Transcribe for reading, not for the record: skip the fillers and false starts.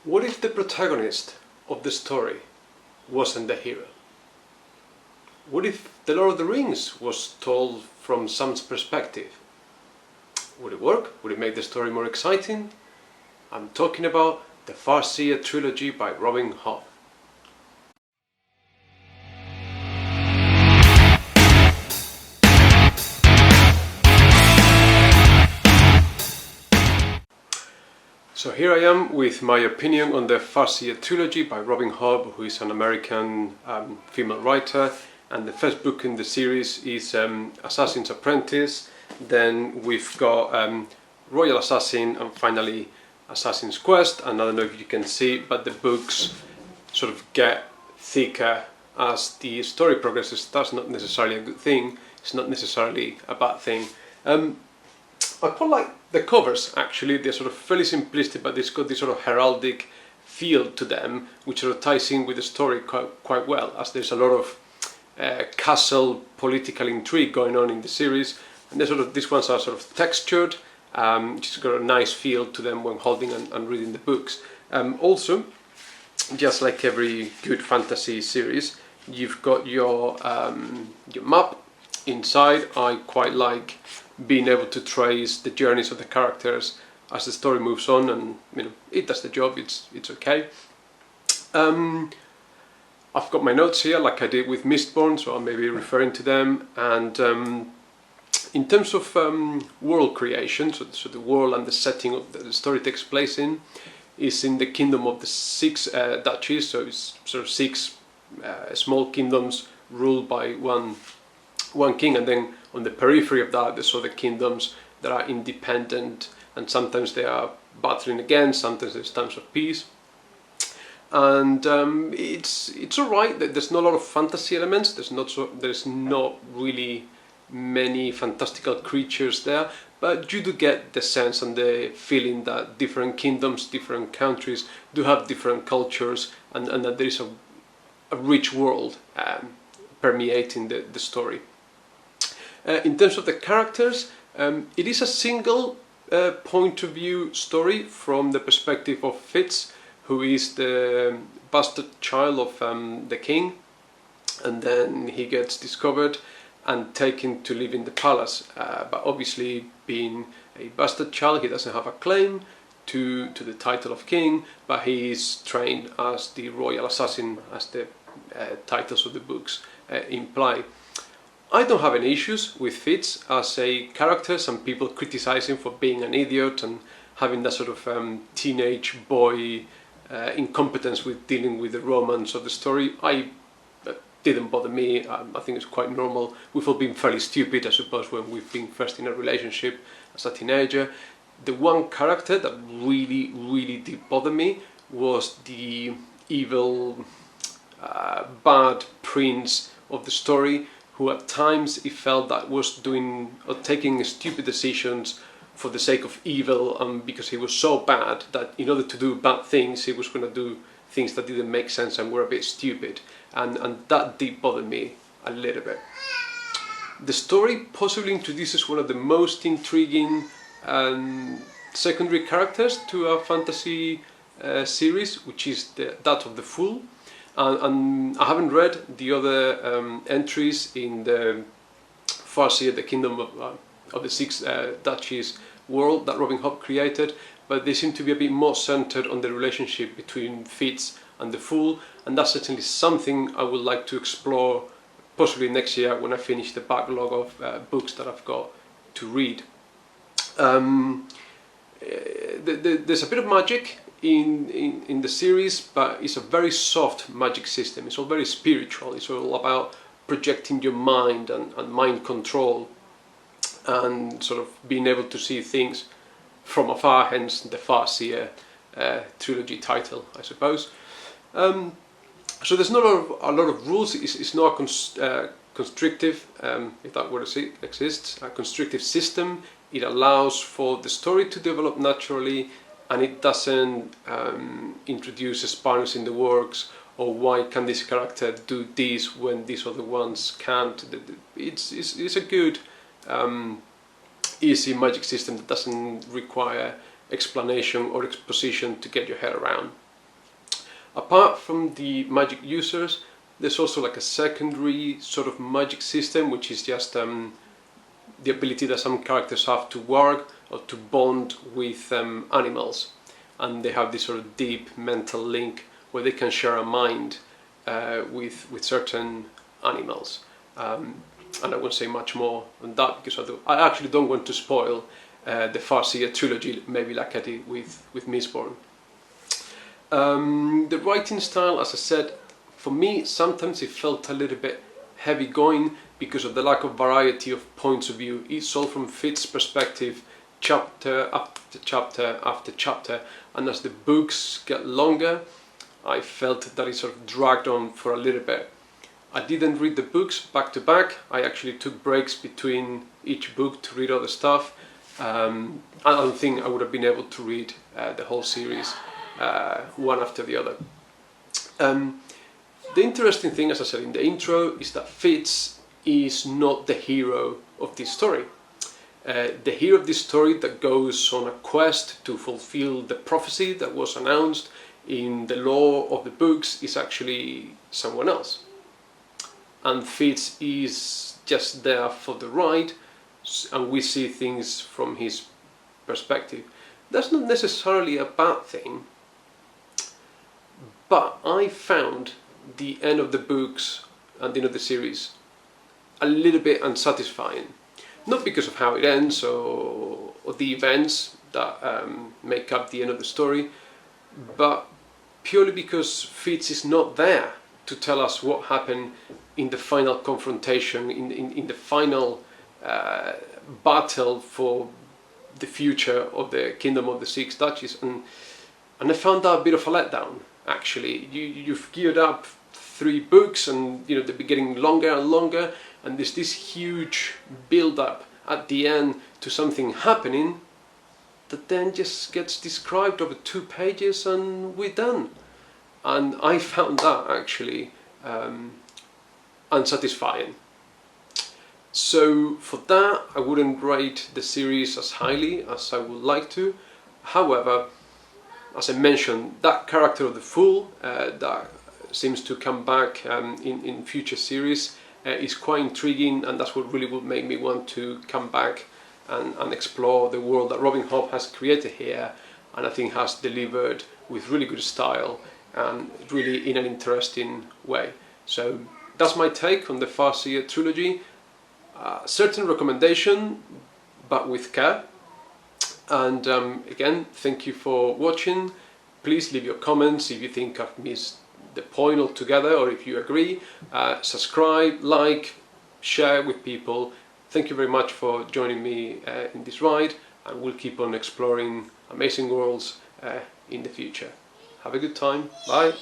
What if the protagonist of the story wasn't the hero? What if The Lord of the Rings was told from Sam's perspective? Would it work? Would it make the story more exciting? I'm talking about the Farseer Trilogy by Robin Hobb. So here I am with my opinion on the Farseer Trilogy by Robin Hobb, who is an American female writer, and the first book in the series is Assassin's Apprentice. Then we've got Royal Assassin, and finally Assassin's Quest. And I don't know if you can see, but the books sort of get thicker as the story progresses. That's not necessarily a good thing. It's not necessarily a bad thing. I quite like the covers, actually. They're sort of fairly simplistic, but it's got this sort of heraldic feel to them, which sort of ties in with the story quite well, as there's a lot of castle political intrigue going on in the series, and these ones are sort of textured, just got a nice feel to them when holding and reading the books. Also, just like every good fantasy series, you've got your map inside. I quite like being able to trace the journeys of the characters as the story moves on, and it does the job. It's okay. I've got my notes here, like I did with Mistborn, so I'll maybe referring to them. And in terms of world creation, so the world and the setting of the story takes place in is in the kingdom of the six duchies. So it's sort of six small kingdoms ruled by one king, and then on the periphery of that there's other kingdoms that are independent, and sometimes they are battling against, sometimes there's times of peace. And it's alright. There's not a lot of fantasy elements. There's not really many fantastical creatures there, but you do get the sense and the feeling that different kingdoms, different countries do have different cultures, and that there is a rich world permeating the story. In terms of the characters, it is a single point of view story from the perspective of Fitz, who is the bastard child of the king, and then he gets discovered and taken to live in the palace. But obviously, being a bastard child, he doesn't have a claim to the title of king, but he is trained as the royal assassin, as the titles of the books imply. I don't have any issues with Fitz as a character. Some people criticize him for being an idiot and having that sort of teenage boy incompetence with dealing with the romance of the story. Didn't bother me. I think it's quite normal. We've all been fairly stupid, I suppose, when we've been first in a relationship as a teenager. The one character that really did bother me was the evil, bad prince of the story, who at times he felt that was doing or taking stupid decisions for the sake of evil, and because he was so bad that in order to do bad things he was going to do things that didn't make sense and were a bit stupid, and that did bother me a little bit. The story possibly introduces one of the most intriguing secondary characters to a fantasy series, which is that of the Fool. And I haven't read the other entries in the Farseer, the Kingdom of the Six Duchies world that Robin Hobb created, but they seem to be a bit more centered on the relationship between Fitz and the Fool, and that's certainly something I would like to explore possibly next year when I finish the backlog of books that I've got to read. There's a bit of magic in the series, but it's a very soft magic system. It's all very spiritual. It's all about projecting your mind and mind control, and sort of being able to see things from afar, hence the Farseer Trilogy title, I suppose. So there's not a lot of rules. It's not a constrictive, if that word exists, a constrictive system. It allows for the story to develop naturally, and it doesn't introduce spanners in the works, or why can this character do this when these other ones can't. It's a good easy magic system that doesn't require explanation or exposition to get your head around. Apart from the magic users, there's also like a secondary sort of magic system, which is just the ability that some characters have to work or to bond with animals, and they have this sort of deep mental link where they can share a mind with certain animals. And I won't say much more on that because I actually don't want to spoil the Farseer Trilogy, maybe like I did with Mistborn. The writing style, as I said, for me sometimes it felt a little bit heavy going because of the lack of variety of points of view. It's all from Fitz' perspective, chapter after chapter after chapter, and as the books get longer, I felt that it sort of dragged on for a little bit. I didn't read the books back to back. I actually took breaks between each book to read other stuff. I don't think I would have been able to read the whole series one after the other. The interesting thing, as I said in the intro, is that Fitz is not the hero of this story. The hero of this story that goes on a quest to fulfill the prophecy that was announced in the lore of the books is actually someone else. And Fitz is just there for the ride, and we see things from his perspective. That's not necessarily a bad thing, but I found the end of the books and the end of the series a little bit unsatisfying. Not because of how it ends or the events that make up the end of the story, but purely because Fitz is not there to tell us what happened in the final confrontation, in the final battle for the future of the Kingdom of the Six Duchies, and I found that a bit of a letdown. Actually, you've geared up 3 books, and they've been getting longer and longer, and there's this huge build-up at the end to something happening that then just gets described over 2 pages and we're done. And I found that actually unsatisfying. So for that, I wouldn't rate the series as highly as I would like to. However, as I mentioned, that character of the Fool that seems to come back in future series is quite intriguing, and that's what really would make me want to come back and explore the world that Robin Hobb has created here, and I think has delivered with really good style and really in an interesting way. So that's my take on the Farseer Trilogy. Certain recommendation, but with care. And again, thank you for watching. Please leave your comments if you think I've missed the point altogether, or if you agree. Subscribe, like, share with people. Thank you very much for joining me in this ride, and we'll keep on exploring amazing worlds in the future. Have a good time. Bye.